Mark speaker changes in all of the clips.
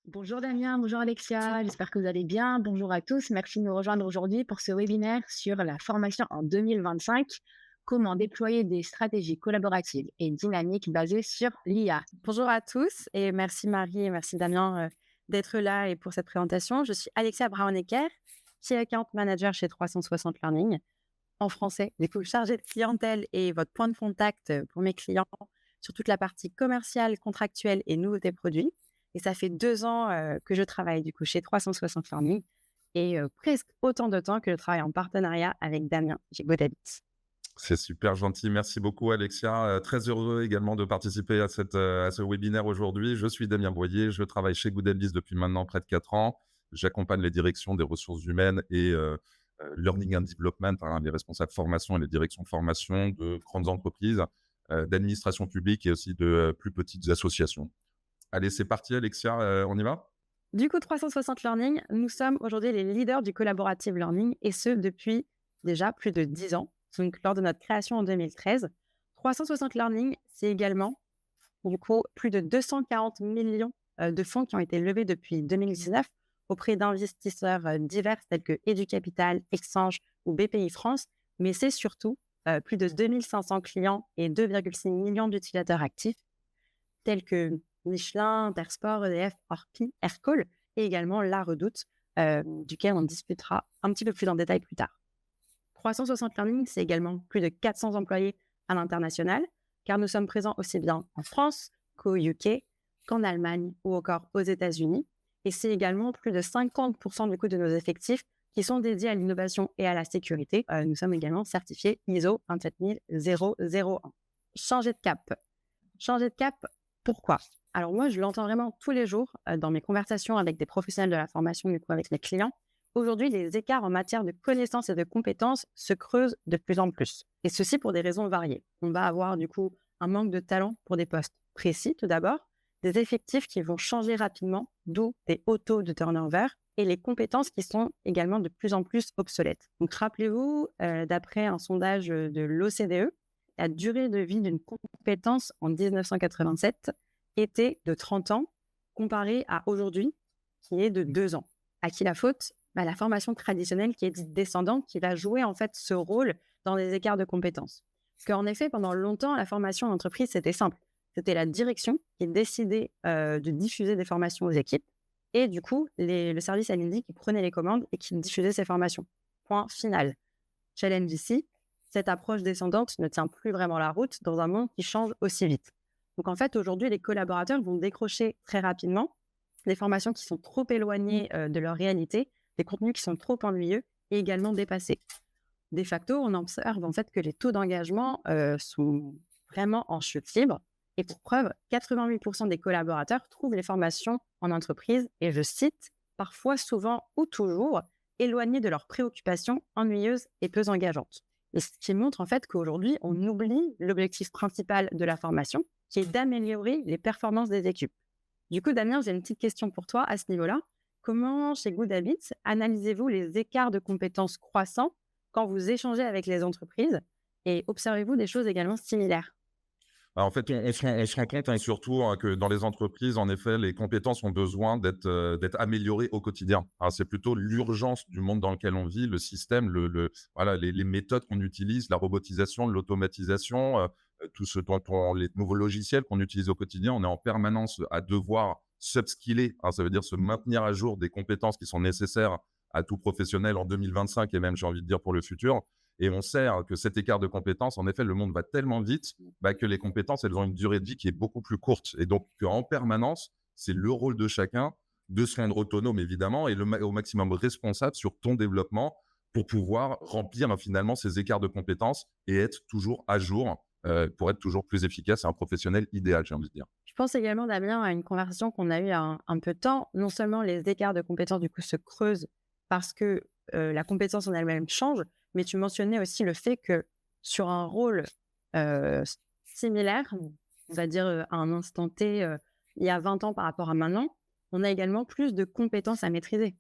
Speaker 1: Bonjour Damien, bonjour Alexia, j'espère que vous allez bien. Bonjour à tous, merci de nous rejoindre aujourd'hui pour ce webinaire sur la formation en 2025, comment déployer des stratégies collaboratives et dynamiques basées sur l'IA.
Speaker 2: Bonjour à tous et merci Marie et merci Damien d'être là et pour cette présentation. Je suis Alexia Braun-Ecker, Key Account Manager chez 360 Learning. En français, du coup, chargée de clientèle et votre point de contact pour mes clients sur toute la partie commerciale, contractuelle et nouveautés produits. Et ça fait 2 ans que je travaille du coup chez 360 Learning et presque autant de temps que je travaille en partenariat avec Damien chez GoDaddy.
Speaker 3: C'est super gentil. Merci beaucoup, Alexia. Très heureux également de participer à ce webinaire aujourd'hui. Je suis Damien Boyer. Je travaille chez Goodadvice depuis maintenant près de 4 ans. J'accompagne les directions des ressources humaines et Learning and Development, hein, les responsables formation et les directions de formation de grandes entreprises, d'administration publique et aussi de plus petites associations. Allez, c'est parti, Alexia. On y va?
Speaker 2: Du coup, 360 Learning, nous sommes aujourd'hui les leaders du collaborative learning et ce depuis déjà plus de 10 ans. Donc, lors de notre création en 2013, 360 Learning, c'est également du coup plus de 240 millions de fonds qui ont été levés depuis 2019 auprès d'investisseurs divers tels que EduCapital, Exchange ou BPI France, mais c'est surtout plus de 2500 clients et 2,6 millions d'utilisateurs actifs tels que Michelin, Intersport, EDF, Orpi, Aircall et également La Redoute, duquel on discutera un petit peu plus en détail plus tard. 360 Learning, c'est également plus de 400 employés à l'international, car nous sommes présents aussi bien en France qu'au UK, qu'en Allemagne ou encore aux États-Unis. Et c'est également plus de 50% du coût de nos effectifs qui sont dédiés à l'innovation et à la sécurité. Nous sommes également certifiés ISO 27001. Changer de cap. Changer de cap, pourquoi? Alors moi, je l'entends vraiment tous les jours dans mes conversations avec des professionnels de la formation, du coup avec mes clients. Aujourd'hui, les écarts en matière de connaissances et de compétences se creusent de plus en plus. Et ceci pour des raisons variées. On va avoir du coup un manque de talent pour des postes précis tout d'abord, des effectifs qui vont changer rapidement, d'où des hauts taux de turnover, et les compétences qui sont également de plus en plus obsolètes. Donc rappelez-vous, d'après un sondage de l'OCDE, la durée de vie d'une compétence en 1987 était de 30 ans, comparée à aujourd'hui, qui est de 2 ans. À qui la faute? La formation traditionnelle qui est dite descendante, qui va jouer en fait ce rôle dans les écarts de compétences. Parce qu'en effet, pendant longtemps, la formation en entreprise, c'était simple. C'était la direction qui décidait de diffuser des formations aux équipes. Et du coup, le service L&D qui prenait les commandes et qui diffusait ces formations. Point final. Challenge ici, cette approche descendante ne tient plus vraiment la route dans un monde qui change aussi vite. Donc en fait, aujourd'hui, les collaborateurs vont décrocher très rapidement des formations qui sont trop éloignées de leur réalité, des contenus qui sont trop ennuyeux et également dépassés. De facto, on observe en fait que les taux d'engagement sont vraiment en chute libre. Et pour preuve, 88% des collaborateurs trouvent les formations en entreprise, et je cite, parfois, souvent ou toujours, éloignées de leurs préoccupations ennuyeuses et peu engageantes. Et ce qui montre en fait qu'aujourd'hui, on oublie l'objectif principal de la formation, qui est d'améliorer les performances des équipes. Du coup, Damien, j'ai une petite question pour toi à ce niveau-là. Comment, chez Good Habits, analysez-vous les écarts de compétences croissants quand vous échangez avec les entreprises et observez-vous des choses également similaires?
Speaker 3: Alors, en fait, on se rend compte, hein, surtout, hein, que dans les entreprises, en effet, les compétences ont besoin d'être améliorées au quotidien. Alors, c'est plutôt l'urgence du monde dans lequel on vit, le système, voilà, les méthodes qu'on utilise, la robotisation, l'automatisation, tout ce dont les nouveaux logiciels qu'on utilise au quotidien. On est en permanence à devoir s'upskiller, hein, ça veut dire se maintenir à jour des compétences qui sont nécessaires à tout professionnel en 2025 et même, j'ai envie de dire, pour le futur. Et on sait, hein, que cet écart de compétences, en effet, le monde va tellement vite que les compétences, elles ont une durée de vie qui est beaucoup plus courte. Et donc, en permanence, c'est le rôle de chacun de se rendre autonome, évidemment, et au maximum responsable sur ton développement pour pouvoir remplir, hein, finalement ces écarts de compétences et être toujours à jour pour être toujours plus efficace et un professionnel idéal, j'ai envie de dire.
Speaker 2: Je pense également, Damien, à une conversation qu'on a eue il y a un peu de temps. Non seulement les écarts de compétences, du coup, se creusent parce que la compétence en elle-même change, mais tu mentionnais aussi le fait que sur un rôle euh, similaire, on va dire à un instant T, il y a 20 ans par rapport à maintenant, on a également plus de compétences à maîtriser.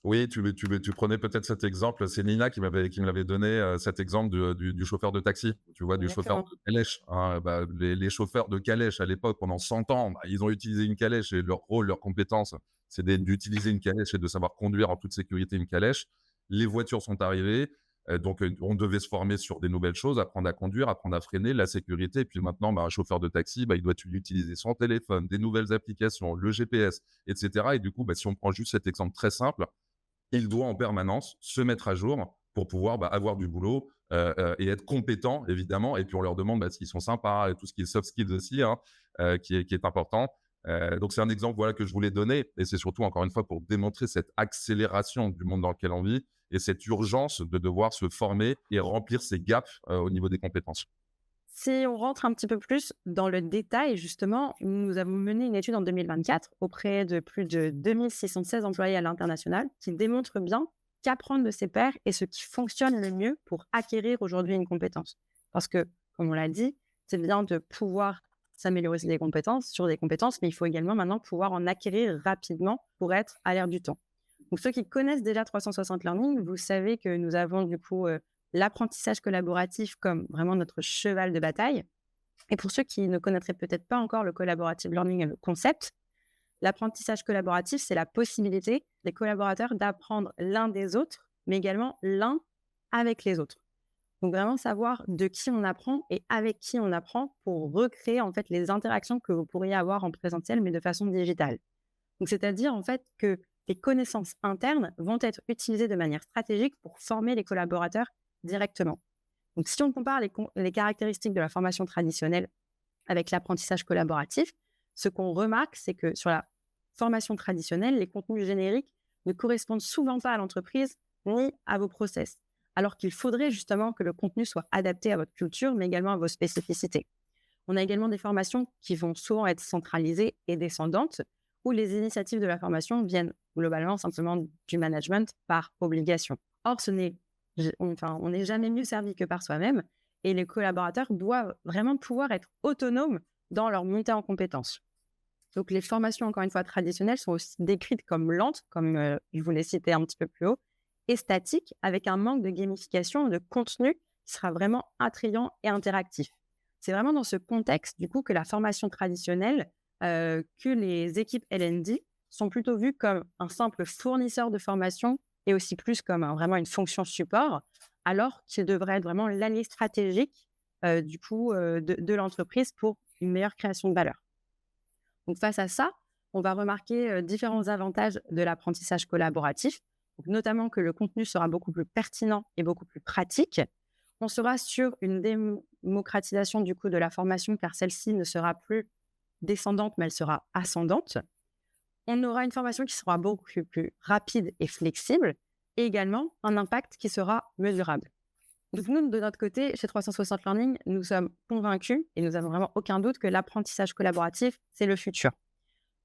Speaker 3: Oui, tu prenais peut-être cet exemple, c'est Nina qui me l'avait donné, cet exemple du chauffeur de taxi. Tu vois? Du chauffeur
Speaker 2: Exactement.
Speaker 3: de calèche, hein, bah, les chauffeurs de calèche à l'époque pendant 100 ans, bah, ils ont utilisé une calèche et leur rôle, leur compétence, c'est d'utiliser une calèche et de savoir conduire en toute sécurité une calèche. Les voitures sont arrivées, donc on devait se former sur des nouvelles choses, apprendre à conduire, apprendre à freiner, la sécurité et puis maintenant, bah, un chauffeur de taxi, bah, il doit utiliser son téléphone, des nouvelles applications, le GPS et cetera et du coup, bah, si on prend juste cet exemple très simple, il doit en permanence se mettre à jour pour pouvoir, bah, avoir du boulot, et être compétent évidemment et puis on leur demande, bah, s'ils sont sympas et tout ce qui est soft skills aussi, hein, qui est important. Donc c'est un exemple, voilà, que je voulais donner et c'est surtout encore une fois pour démontrer cette accélération du monde dans lequel on vit et cette urgence de devoir se former et remplir ces gaps, au niveau des compétences.
Speaker 2: Si on rentre un petit peu plus dans le détail, justement, nous avons mené une étude en 2024 auprès de plus de 2616 employés à l'international qui démontre bien qu'apprendre de ses pairs est ce qui fonctionne le mieux pour acquérir aujourd'hui une compétence. Parce que, comme on l'a dit, c'est bien de pouvoir s'améliorer sur des compétences, mais il faut également maintenant pouvoir en acquérir rapidement pour être à l'ère du temps. Donc, ceux qui connaissent déjà 360 Learning, vous savez que nous avons du coup l'apprentissage collaboratif comme vraiment notre cheval de bataille. Et pour ceux qui ne connaîtraient peut-être pas encore le collaborative learning et le concept, l'apprentissage collaboratif, c'est la possibilité des collaborateurs d'apprendre l'un des autres, mais également l'un avec les autres. Donc vraiment savoir de qui on apprend et avec qui on apprend pour recréer en fait les interactions que vous pourriez avoir en présentiel, mais de façon digitale. Donc c'est-à-dire en fait que les connaissances internes vont être utilisées de manière stratégique pour former les collaborateurs directement. Donc, si on compare les caractéristiques de la formation traditionnelle avec l'apprentissage collaboratif, ce qu'on remarque, c'est que sur la formation traditionnelle, les contenus génériques ne correspondent souvent pas à l'entreprise ni à vos process, alors qu'il faudrait justement que le contenu soit adapté à votre culture, mais également à vos spécificités. On a également des formations qui vont souvent être centralisées et descendantes, où les initiatives de la formation viennent globalement simplement du management par obligation. Or, on n'est jamais mieux servi que par soi-même et les collaborateurs doivent vraiment pouvoir être autonomes dans leur montée en compétences. Donc, les formations, encore une fois, traditionnelles sont aussi décrites comme lentes, comme je vous l'ai cité un petit peu plus haut, et statiques, avec un manque de gamification, de contenu qui sera vraiment attrayant et interactif. C'est vraiment dans ce contexte, du coup, que la formation traditionnelle, que les équipes L&D sont plutôt vues comme un simple fournisseur de formation et aussi plus comme vraiment une fonction support, alors qu'il devrait être vraiment l'allié stratégique de l'entreprise pour une meilleure création de valeur. Donc face à ça, on va remarquer différents avantages de l'apprentissage collaboratif, donc notamment que le contenu sera beaucoup plus pertinent et beaucoup plus pratique. On sera sur une démocratisation du coup de la formation car celle-ci ne sera plus descendante mais elle sera ascendante. On aura une formation qui sera beaucoup plus rapide et flexible et également un impact qui sera mesurable. Donc nous, de notre côté, chez 360 Learning, nous sommes convaincus et nous n'avons vraiment aucun doute que l'apprentissage collaboratif, c'est le futur.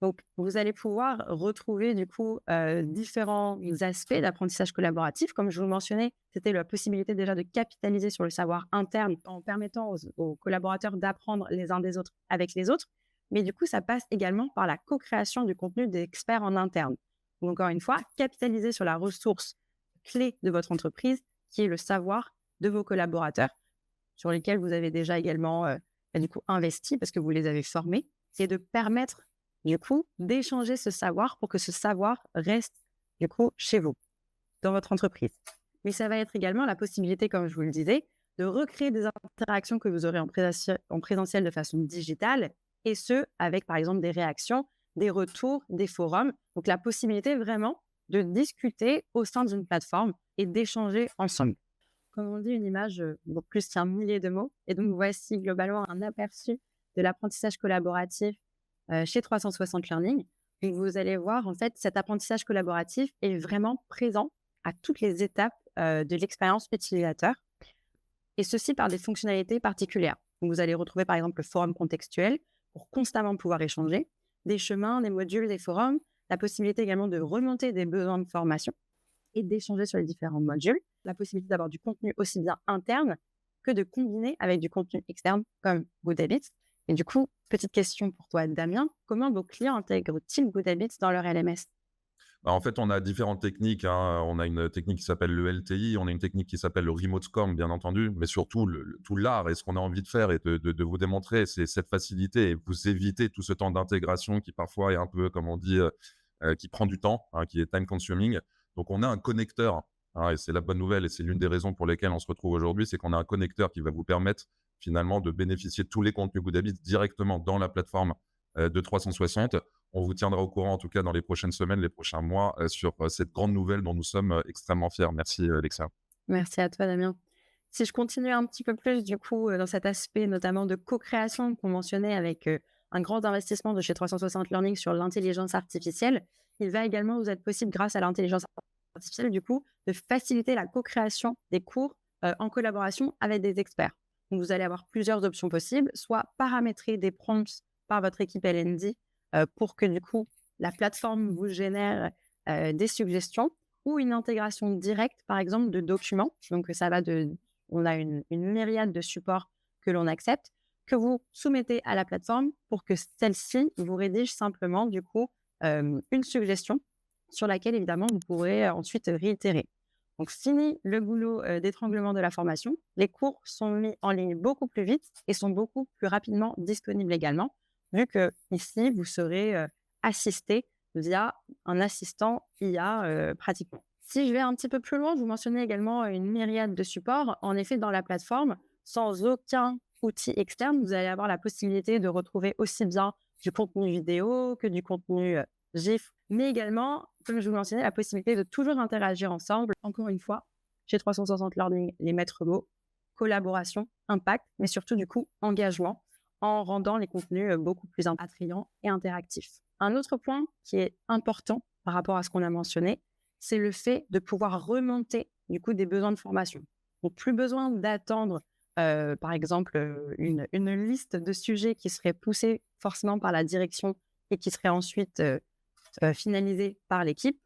Speaker 2: Donc, vous allez pouvoir retrouver du coup différents aspects d'apprentissage collaboratif. Comme je vous le mentionnais, c'était la possibilité déjà de capitaliser sur le savoir interne en permettant aux collaborateurs d'apprendre les uns des autres avec les autres. Mais du coup, ça passe également par la co-création du contenu d'experts en interne. Donc, encore une fois, capitaliser sur la ressource clé de votre entreprise, qui est le savoir de vos collaborateurs, sur lesquels vous avez déjà également du coup, investi parce que vous les avez formés, et de permettre du coup d'échanger ce savoir pour que ce savoir reste du coup chez vous, dans votre entreprise. Mais ça va être également la possibilité, comme je vous le disais, de recréer des interactions que vous aurez en présentiel de façon digitale, et ce, avec par exemple des réactions, des retours, des forums. Donc la possibilité vraiment de discuter au sein d'une plateforme et d'échanger ensemble. Comme on dit, une image vaut plus qu'un millier de mots. Et donc, voici globalement un aperçu de l'apprentissage collaboratif chez 360 Learning. Et vous allez voir, en fait, cet apprentissage collaboratif est vraiment présent à toutes les étapes de l'expérience utilisateur, et ceci par des fonctionnalités particulières. Donc, vous allez retrouver, par exemple, le forum contextuel pour constamment pouvoir échanger, des chemins, des modules, des forums, la possibilité également de remonter des besoins de formation et d'échanger sur les différents modules, la possibilité d'avoir du contenu aussi bien interne que de combiner avec du contenu externe comme Good Habits. Et du coup, petite question pour toi, Damien, comment vos clients intègrent-ils Good Habits dans leur LMS?
Speaker 3: Bah, en fait, on a différentes techniques, hein. On a une technique qui s'appelle le LTI, on a une technique qui s'appelle le remote SCORM, bien entendu, mais surtout tout l'art et ce qu'on a envie de faire et de vous démontrer, c'est cette facilité et vous éviter tout ce temps d'intégration qui parfois est un peu, comme on dit, qui prend du temps, hein, qui est time consuming. Donc on a un connecteur, hein, et c'est la bonne nouvelle et c'est l'une des raisons pour lesquelles on se retrouve aujourd'hui, c'est qu'on a un connecteur qui va vous permettre finalement de bénéficier de tous les contenus Goodhabit directement dans la plateforme, de 360. On vous tiendra au courant, en tout cas, dans les prochaines semaines, les prochains mois, sur cette grande nouvelle dont nous sommes extrêmement fiers. Merci, Alexia.
Speaker 2: Merci à toi, Damien. Si je continue un petit peu plus, du coup, dans cet aspect notamment de co-création qu'on mentionnait avec un grand investissement de chez 360 Learning sur l'intelligence artificielle, il va également vous être possible, grâce à l'intelligence artificielle, du coup, de faciliter la co-création des cours en collaboration avec des experts. Donc, vous allez avoir plusieurs options possibles, soit paramétrer des prompts par votre équipe L&D pour que, du coup, la plateforme vous génère des suggestions, ou une intégration directe, par exemple, de documents. Donc, ça va on a une myriade de supports que l'on accepte, que vous soumettez à la plateforme pour que celle-ci vous rédige simplement, du coup, une suggestion sur laquelle, évidemment, vous pourrez ensuite réitérer. Donc, fini le boulot d'étranglement de la formation. Les cours sont mis en ligne beaucoup plus vite et sont beaucoup plus rapidement disponibles également, vu que ici, vous serez assisté via un assistant IA pratiquement. Si je vais un petit peu plus loin, vous mentionnez également une myriade de supports. En effet, dans la plateforme, sans aucun outil externe, vous allez avoir la possibilité de retrouver aussi bien du contenu vidéo que du contenu GIF, mais également, comme je vous mentionnais, la possibilité de toujours interagir ensemble. Encore une fois, chez 360 Learning, les maîtres mots, collaboration, impact, mais surtout du coup, engagement, en rendant les contenus beaucoup plus attrayants et interactifs. Un autre point qui est important par rapport à ce qu'on a mentionné, c'est le fait de pouvoir remonter du coup des besoins de formation. Donc, plus besoin d'attendre, par exemple, une liste de sujets qui serait poussée forcément par la direction et qui serait ensuite finalisée par l'équipe.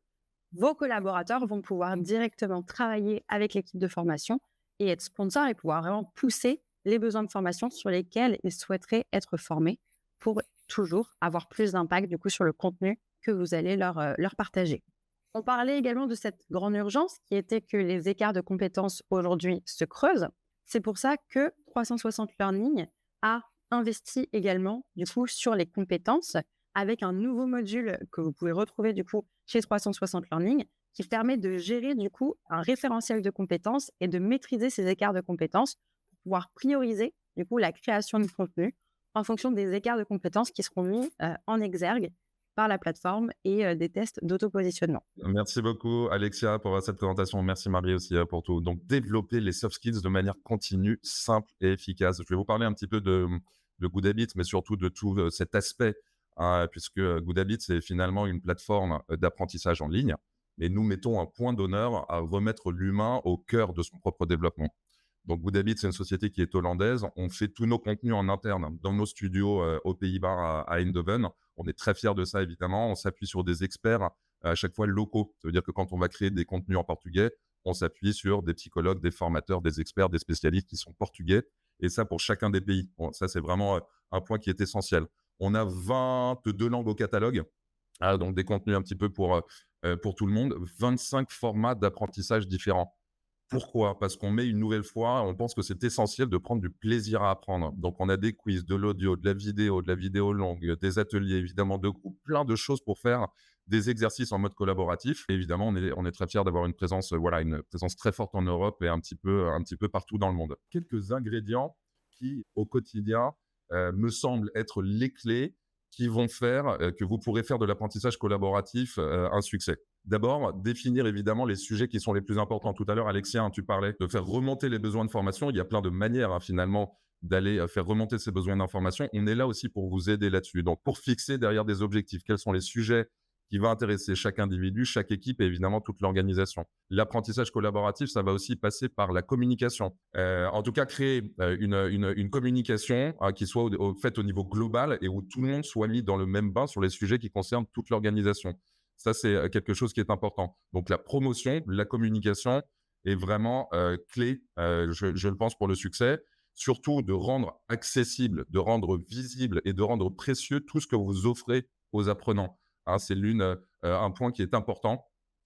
Speaker 2: Vos collaborateurs vont pouvoir directement travailler avec l'équipe de formation et être sponsors et pouvoir vraiment pousser les besoins de formation sur lesquels ils souhaiteraient être formés pour toujours avoir plus d'impact du coup sur le contenu que vous allez leur partager. On parlait également de cette grande urgence qui était que les écarts de compétences aujourd'hui se creusent. C'est pour ça que 360 Learning a investi également du coup sur les compétences avec un nouveau module que vous pouvez retrouver du coup chez 360 Learning qui permet de gérer du coup un référentiel de compétences et de maîtriser ces écarts de compétences pour pouvoir prioriser du coup la création de contenu en fonction des écarts de compétences qui seront mis en exergue par la plateforme et des tests d'auto-positionnement.
Speaker 3: Merci beaucoup, Alexia, pour cette présentation. Merci, Marie, aussi, pour tout. Donc, développer les soft skills de manière continue, simple et efficace. Je vais vous parler un petit peu de Goodhabit, mais surtout de tout cet aspect, hein, puisque Goodhabit, c'est finalement une plateforme d'apprentissage en ligne. Et nous mettons un point d'honneur à remettre l'humain au cœur de son propre développement. Donc, Goodhabit, c'est une société qui est hollandaise. On fait tous nos contenus en interne dans nos studios aux Pays-Bas, à Eindhoven. On est très fiers de ça, évidemment. On s'appuie sur des experts à chaque fois locaux. Ça veut dire que quand on va créer des contenus en portugais, on s'appuie sur des psychologues, des formateurs, des experts, des spécialistes qui sont portugais. Et ça, pour chacun des pays. Bon, ça, c'est vraiment un point qui est essentiel. On a 22 langues au catalogue. Donc, des contenus un petit peu pour tout le monde. 25 formats d'apprentissage différents. Pourquoi? Parce qu'on met une nouvelle fois, on pense que c'est essentiel de prendre du plaisir à apprendre. Donc, on a des quiz, de l'audio, de la vidéo longue, des ateliers, évidemment, de groupe, plein de choses pour faire des exercices en mode collaboratif. Et évidemment, on est très fiers d'avoir une présence, une présence très forte en Europe et un petit peu partout dans le monde. Quelques ingrédients qui, au quotidien, me semblent être les clés qui vont faire que vous pourrez faire de l'apprentissage collaboratif un succès. D'abord, définir évidemment les sujets qui sont les plus importants. Tout à l'heure, Alexia, tu parlais de faire remonter les besoins de formation. Il y a plein de manières finalement d'aller faire remonter ces besoins d'information. On est là aussi pour vous aider là-dessus. Donc, pour fixer derrière des objectifs, quels sont les sujets qui vont intéresser chaque individu, chaque équipe et évidemment toute l'organisation. L'apprentissage collaboratif, ça va aussi passer par la communication. En tout cas, créer une communication qui soit faite au niveau global et où tout le monde soit mis dans le même bain sur les sujets qui concernent toute l'organisation. Ça, c'est quelque chose qui est important. Donc, la promotion, la communication est vraiment clé, je le pense, pour le succès. Surtout de rendre accessible, de rendre visible et de rendre précieux tout ce que vous offrez aux apprenants. C'est l'une un point qui est important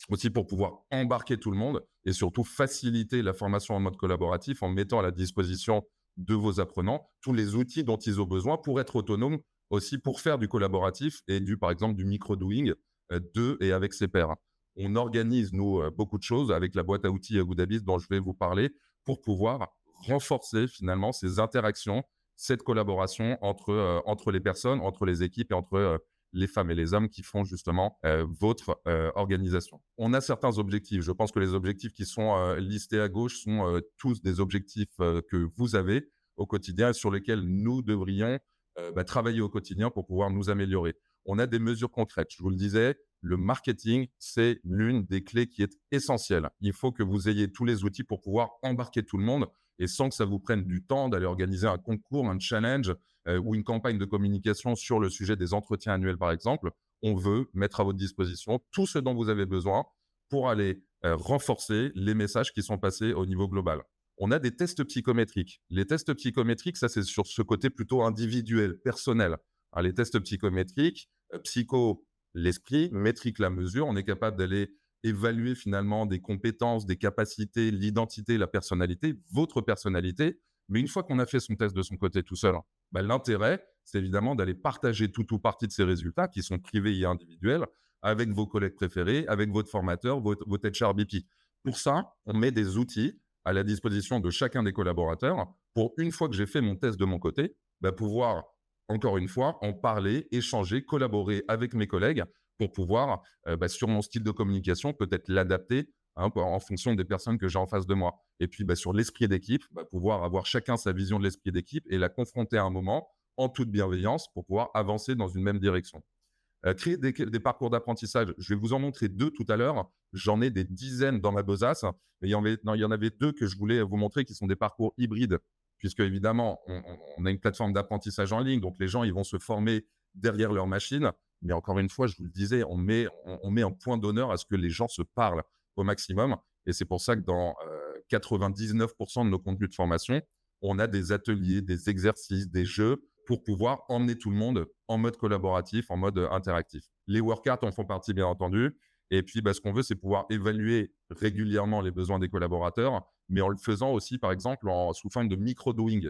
Speaker 3: aussi pour pouvoir embarquer tout le monde et surtout faciliter la formation en mode collaboratif en mettant à la disposition de vos apprenants tous les outils dont ils ont besoin pour être autonomes aussi pour faire du collaboratif et par exemple, du micro-doing de et avec ses pairs. On organise, nous, beaucoup de choses avec la boîte à outils Goodhabits dont je vais vous parler pour pouvoir renforcer finalement ces interactions, cette collaboration entre les personnes, entre les équipes et entre les femmes et les hommes qui font justement votre organisation. On a certains objectifs. Je pense que les objectifs qui sont listés à gauche sont tous des objectifs que vous avez au quotidien et sur lesquels nous devrions travailler au quotidien pour pouvoir nous améliorer. On a des mesures concrètes. Je vous le disais, le marketing, c'est l'une des clés qui est essentielle. Il faut que vous ayez tous les outils pour pouvoir embarquer tout le monde et sans que ça vous prenne du temps d'aller organiser un concours, un challenge ou une campagne de communication sur le sujet des entretiens annuels, par exemple. On veut mettre à votre disposition tout ce dont vous avez besoin pour aller renforcer les messages qui sont passés au niveau global. On a des tests psychométriques. Les tests psychométriques, ça, c'est sur ce côté plutôt individuel, personnel. Alors, les tests psychométriques, psycho, l'esprit, métrique, la mesure, on est capable d'aller évaluer finalement des compétences, des capacités, l'identité, la personnalité, votre personnalité. Mais une fois qu'on a fait son test de son côté tout seul, l'intérêt, c'est évidemment d'aller partager tout ou partie de ces résultats qui sont privés et individuels avec vos collègues préférés, avec votre formateur, votre HRBP. Pour ça, on met des outils à la disposition de chacun des collaborateurs pour, une fois que j'ai fait mon test de mon côté, pouvoir, encore une fois, en parler, échanger, collaborer avec mes collègues pour pouvoir, sur mon style de communication, peut-être l'adapter en fonction des personnes que j'ai en face de moi. Et puis, sur l'esprit d'équipe, pouvoir avoir chacun sa vision de l'esprit d'équipe et la confronter à un moment en toute bienveillance pour pouvoir avancer dans une même direction. Créer des parcours d'apprentissage. Je vais vous en montrer 2 tout à l'heure. J'en ai des dizaines dans ma besace. Mais il y en avait 2 que je voulais vous montrer qui sont des parcours hybrides. Puisque évidemment, on a une plateforme d'apprentissage en ligne. Donc, les gens, ils vont se former derrière leur machine. Mais encore une fois, je vous le disais, on met un point d'honneur à ce que les gens se parlent au maximum. Et c'est pour ça que dans 99% de nos contenus de formation, on a des ateliers, des exercices, des jeux pour pouvoir emmener tout le monde en mode collaboratif, en mode interactif. Les workouts en font partie, bien entendu. Et puis, ce qu'on veut, c'est pouvoir évaluer régulièrement les besoins des collaborateurs, mais en le faisant aussi, par exemple, sous forme de micro-doing.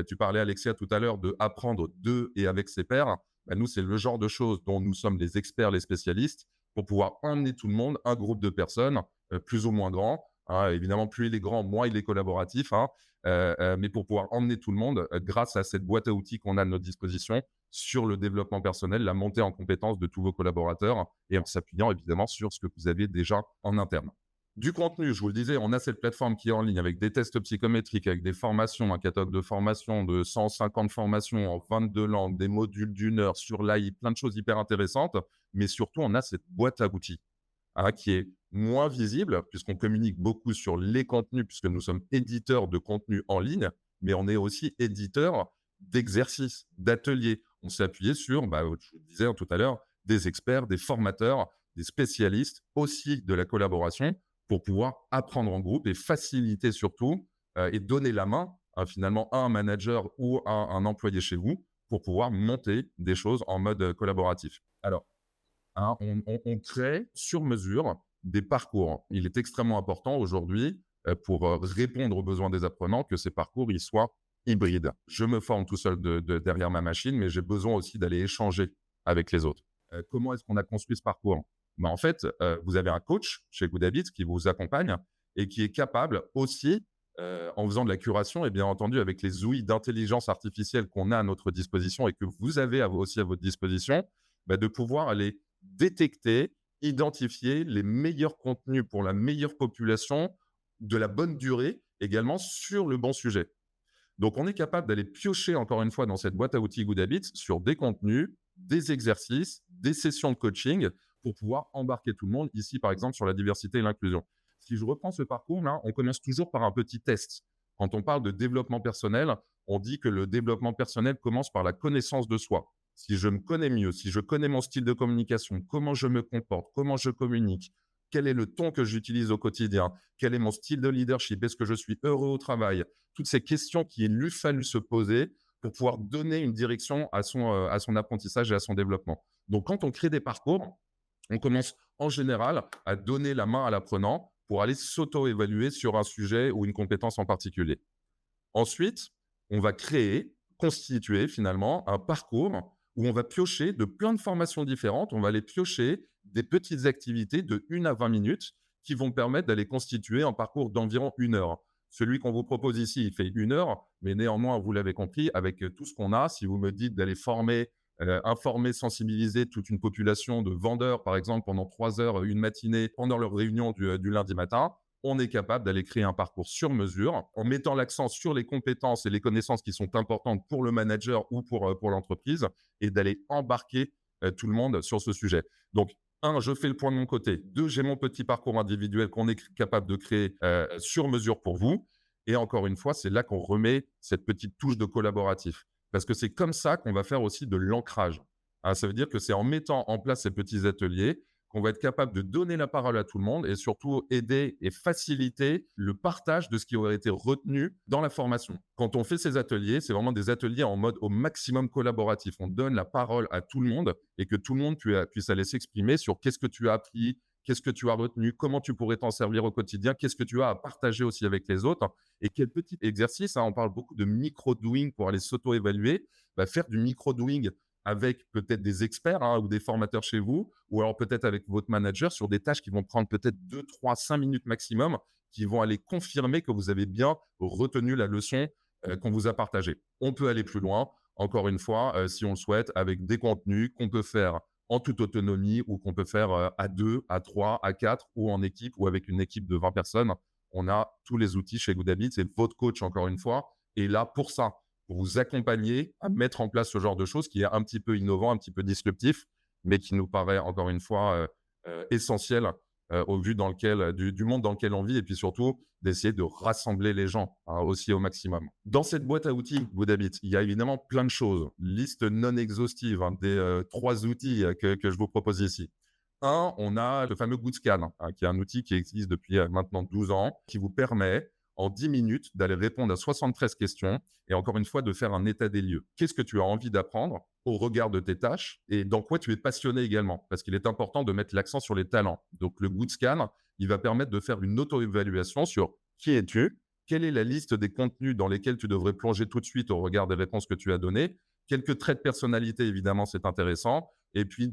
Speaker 3: Tu parlais, Alexia, tout à l'heure, de apprendre de et avec ses pairs. Nous, c'est le genre de choses dont nous sommes les experts, les spécialistes, pour pouvoir emmener tout le monde, un groupe de personnes, plus ou moins grand. Évidemment, plus il est grand, moins il est collaboratif. Mais pour pouvoir emmener tout le monde grâce à cette boîte à outils qu'on a à notre disposition sur le développement personnel, la montée en compétences de tous vos collaborateurs et en s'appuyant évidemment sur ce que vous avez déjà en interne. Du contenu, je vous le disais, on a cette plateforme qui est en ligne avec des tests psychométriques, avec des formations, un catalogue de formations de 150 formations en 22 langues, des modules d'1 heure sur l'AI, plein de choses hyper intéressantes. Mais surtout, on a cette boîte à outils qui est moins visible puisqu'on communique beaucoup sur les contenus puisque nous sommes éditeurs de contenus en ligne, mais on est aussi éditeurs d'exercices, d'ateliers. On s'est appuyé sur, je vous le disais tout à l'heure, des experts, des formateurs, des spécialistes aussi de la collaboration pour pouvoir apprendre en groupe et faciliter surtout et donner la main finalement à un manager ou à un employé chez vous pour pouvoir monter des choses en mode collaboratif. Alors, on crée sur mesure des parcours. Il est extrêmement important aujourd'hui pour répondre aux besoins des apprenants que ces parcours ils soient hybrides. Je me forme tout seul derrière ma machine, mais j'ai besoin aussi d'aller échanger avec les autres. Comment est-ce qu'on a construit ce parcours ? En fait, vous avez un coach chez Goodhabits qui vous accompagne et qui est capable aussi, en faisant de la curation et bien entendu avec les outils d'intelligence artificielle qu'on a à notre disposition et que vous avez aussi à votre disposition, de pouvoir aller détecter, identifier les meilleurs contenus pour la meilleure population, de la bonne durée, également sur le bon sujet. Donc, on est capable d'aller piocher encore une fois dans cette boîte à outils Goodhabits sur des contenus, des exercices, des sessions de coaching pour pouvoir embarquer tout le monde ici, par exemple, sur la diversité et l'inclusion. Si je reprends ce parcours-là, on commence toujours par un petit test. Quand on parle de développement personnel, on dit que le développement personnel commence par la connaissance de soi. Si je me connais mieux, si je connais mon style de communication, comment je me comporte, comment je communique, quel est le ton que j'utilise au quotidien, quel est mon style de leadership, est-ce que je suis heureux au travail, toutes ces questions qu'il lui fallu se poser pour pouvoir donner une direction à son apprentissage et à son développement. Donc, quand on crée des parcours, On commence en général à donner la main à l'apprenant pour aller s'auto-évaluer sur un sujet ou une compétence en particulier. Ensuite, on va créer, constituer finalement un parcours où on va piocher de plein de formations différentes. On va aller piocher des petites activités de 1 à 20 minutes qui vont permettre d'aller constituer un parcours d'environ 1 heure. Celui qu'on vous propose ici, il fait 1 heure, mais néanmoins, vous l'avez compris, avec tout ce qu'on a, si vous me dites d'aller former, informer, sensibiliser toute une population de vendeurs, par exemple, pendant 3 heures, une matinée, pendant leur réunion du lundi matin, on est capable d'aller créer un parcours sur mesure en mettant l'accent sur les compétences et les connaissances qui sont importantes pour le manager ou pour l'entreprise et d'aller embarquer tout le monde sur ce sujet. Donc, un, je fais le point de mon côté. Deux, j'ai mon petit parcours individuel qu'on est capable de créer sur mesure pour vous. Et encore une fois, c'est là qu'on remet cette petite touche de collaboratif. Parce que c'est comme ça qu'on va faire aussi de l'ancrage. Hein, ça veut dire que c'est en mettant en place ces petits ateliers qu'on va être capable de donner la parole à tout le monde et surtout aider et faciliter le partage de ce qui aurait été retenu dans la formation. Quand on fait ces ateliers, c'est vraiment des ateliers en mode au maximum collaboratif. On donne la parole à tout le monde et que tout le monde puisse aller s'exprimer sur qu'est-ce que tu as appris, qu'est-ce que tu as retenu, comment tu pourrais t'en servir au quotidien, qu'est-ce que tu as à partager aussi avec les autres et quel petit exercice, hein, on parle beaucoup de micro-doing pour aller s'auto-évaluer, faire du micro-doing avec peut-être des experts ou des formateurs chez vous, ou alors peut-être avec votre manager sur des tâches qui vont prendre peut-être 2, 3, 5 minutes maximum, qui vont aller confirmer que vous avez bien retenu la leçon qu'on vous a partagée. On peut aller plus loin, encore une fois, si on le souhaite, avec des contenus qu'on peut faire en toute autonomie ou qu'on peut faire à 2, à 3, à 4 ou en équipe ou avec une équipe de 20 personnes. On a tous les outils chez Goodhabit. C'est votre coach, encore une fois, et là pour ça, pour vous accompagner à mettre en place ce genre de choses qui est un petit peu innovant, un petit peu disruptif, mais qui nous paraît encore une fois essentiel au vu du monde dans lequel on vit et puis surtout d'essayer de rassembler les gens aussi au maximum. Dans cette boîte à outils Goodhabit, il y a évidemment plein de choses. Liste non exhaustive des 3 outils que je vous propose ici. Un, on a le fameux GoodScan, qui est un outil qui existe depuis maintenant 12 ans, qui vous permet en 10 minutes d'aller répondre à 73 questions et encore une fois de faire un état des lieux. Qu'est-ce que tu as envie d'apprendre au regard de tes tâches et dans quoi tu es passionné également, parce qu'il est important de mettre l'accent sur les talents. Donc le GoodScan, il va permettre de faire une auto-évaluation sur qui es-tu, quelle est la liste des contenus dans lesquels tu devrais plonger tout de suite au regard des réponses que tu as données, quelques traits de personnalité évidemment, c'est intéressant, et puis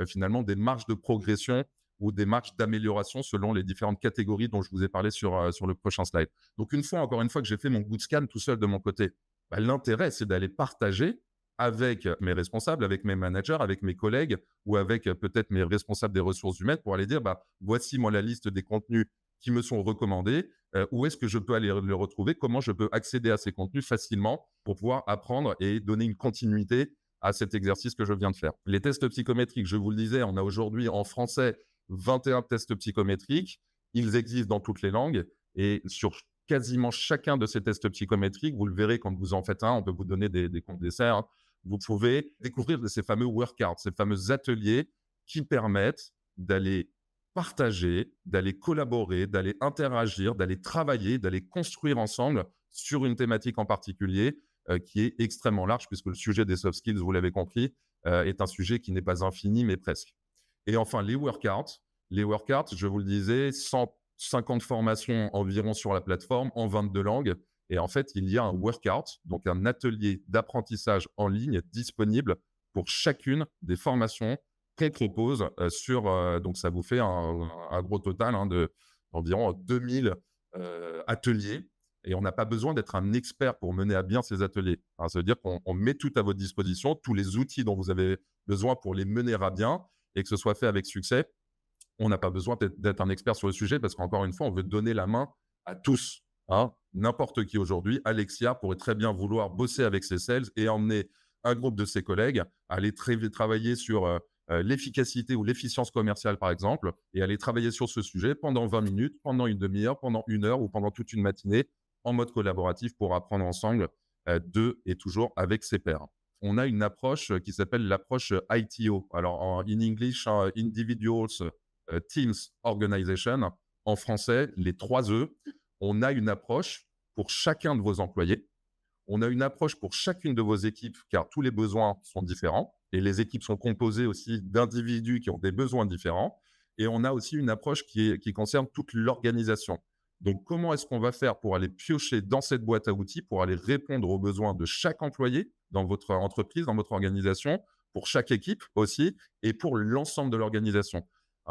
Speaker 3: finalement des marges de progression ou des marges d'amélioration selon les différentes catégories dont je vous ai parlé sur le prochain slide. Donc, encore une fois que j'ai fait mon GoodScan tout seul de mon côté, l'intérêt, c'est d'aller partager avec mes responsables, avec mes managers, avec mes collègues ou avec peut-être mes responsables des ressources humaines pour aller dire, voici moi la liste des contenus qui me sont recommandés, où est-ce que je peux aller le retrouver, comment je peux accéder à ces contenus facilement pour pouvoir apprendre et donner une continuité à cet exercice que je viens de faire. Les tests psychométriques, je vous le disais, on a aujourd'hui en français 21 tests psychométriques. Ils existent dans toutes les langues et sur quasiment chacun de ces tests psychométriques, vous le verrez quand vous en faites un, on peut vous donner des comptes d'essai, vous pouvez découvrir ces fameux workouts, ces fameux ateliers qui permettent d'aller partager, d'aller collaborer, d'aller interagir, d'aller travailler, d'aller construire ensemble sur une thématique en particulier qui est extrêmement large puisque le sujet des soft skills, vous l'avez compris, est un sujet qui n'est pas infini mais presque. Et enfin, les workouts, je vous le disais, 150 formations environ sur la plateforme en 22 langues. Et en fait, il y a un workout, donc un atelier d'apprentissage en ligne disponible pour chacune des formations qu'on propose donc ça vous fait un gros total d'environ 2000 ateliers. Et on n'a pas besoin d'être un expert pour mener à bien ces ateliers. Ça veut dire qu'on met tout à votre disposition, tous les outils dont vous avez besoin pour les mener à bien et que ce soit fait avec succès. On n'a pas besoin d'être un expert sur le sujet parce qu'encore une fois, on veut donner la main à tous. N'importe qui aujourd'hui, Alexia pourrait très bien vouloir bosser avec ses sales et emmener un groupe de ses collègues à aller travailler sur l'efficacité ou l'efficience commerciale, par exemple, et aller travailler sur ce sujet pendant 20 minutes, pendant une demi-heure, pendant 1 heure ou pendant toute une matinée en mode collaboratif pour apprendre ensemble de et toujours avec ses pairs. On a une approche qui s'appelle l'approche ITO. Alors, en English, Individuals, Teams, Organization. En français, les 3 E. On a une approche pour chacun de vos employés. On a une approche pour chacune de vos équipes, car tous les besoins sont différents. et les équipes sont composées aussi d'individus qui ont des besoins différents. Et on a aussi une approche qui concerne toute l'organisation. Donc, comment est-ce qu'on va faire pour aller piocher dans cette boîte à outils, pour aller répondre aux besoins de chaque employé dans votre entreprise, dans votre organisation, pour chaque équipe aussi, et pour l'ensemble de l'organisation.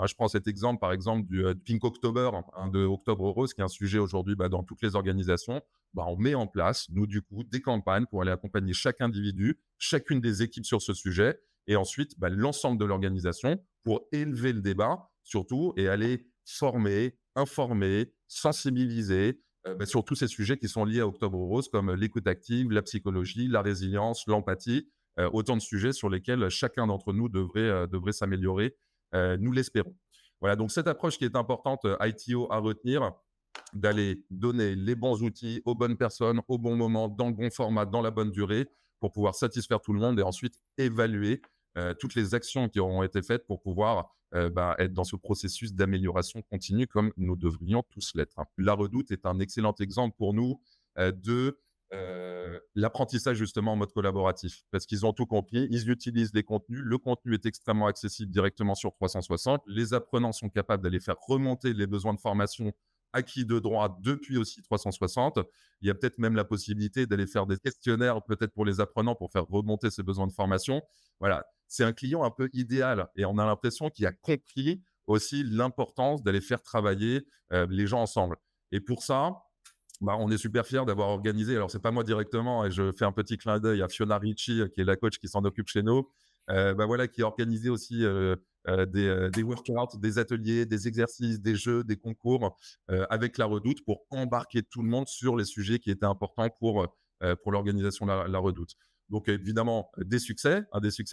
Speaker 3: Je prends cet exemple, par exemple, du Pink October, hein, de Octobre Rose, qui est un sujet aujourd'hui dans toutes les organisations. On met en place, nous, du coup, des campagnes pour aller accompagner chaque individu, chacune des équipes sur ce sujet, et ensuite l'ensemble de l'organisation pour élever le débat, surtout, et aller former, informer, sensibiliser sur tous ces sujets qui sont liés à Octobre Rose, comme l'écoute active, la psychologie, la résilience, l'empathie, autant de sujets sur lesquels chacun d'entre nous devrait s'améliorer, nous l'espérons. Voilà, donc cette approche qui est importante, ITO à retenir, d'aller donner les bons outils aux bonnes personnes, au bon moment, dans le bon format, dans la bonne durée, pour pouvoir satisfaire tout le monde et ensuite évaluer toutes les actions qui auront été faites pour pouvoir être dans ce processus d'amélioration continue comme nous devrions tous l'être. La Redoute est un excellent exemple pour nous de l'apprentissage justement en mode collaboratif parce qu'ils ont tout compris, ils utilisent les contenus, le contenu est extrêmement accessible directement sur 360, les apprenants sont capables d'aller faire remonter les besoins de formation acquis de droit depuis aussi 360. Il y a peut-être même la possibilité d'aller faire des questionnaires peut-être pour les apprenants pour faire remonter ces besoins de formation. Voilà, c'est un client un peu idéal et on a l'impression qu'il a compris aussi l'importance d'aller faire travailler les gens ensemble. Et pour ça, on est super fiers d'avoir organisé, alors c'est pas moi directement et je fais un petit clin d'œil à Fiona Ricci qui est la coach qui s'en occupe chez nous, voilà, qui a organisé aussi des workouts, des ateliers, des exercices, des jeux, des concours avec la Redoute pour embarquer tout le monde sur les sujets qui étaient importants pour l'organisation de la Redoute. Donc évidemment, des succès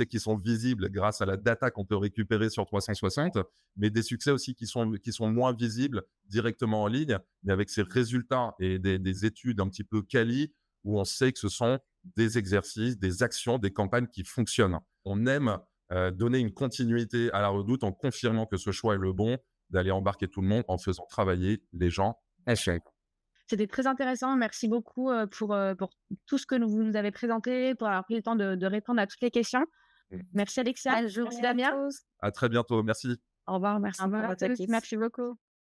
Speaker 3: qui sont visibles grâce à la data qu'on peut récupérer sur 360, mais des succès aussi qui sont moins visibles directement en ligne, mais avec ces résultats et des études un petit peu quali, où on sait que ce sont des exercices, des actions, des campagnes qui fonctionnent. On aime donner une continuité à la Redoute en confirmant que ce choix est le bon, d'aller embarquer tout le monde en faisant travailler les gens ensemble.
Speaker 1: C'était très intéressant. Merci beaucoup pour tout ce que vous nous avez présenté, pour avoir pris le temps de répondre à toutes les questions. Merci Alexia.
Speaker 2: Bonne
Speaker 1: Merci
Speaker 2: journée à
Speaker 1: Damien.
Speaker 2: tous.
Speaker 3: À très bientôt. Merci.
Speaker 2: Au revoir, merci
Speaker 1: Au revoir
Speaker 2: pour
Speaker 1: à
Speaker 2: votre
Speaker 1: tous.
Speaker 2: équipe.
Speaker 1: Merci beaucoup.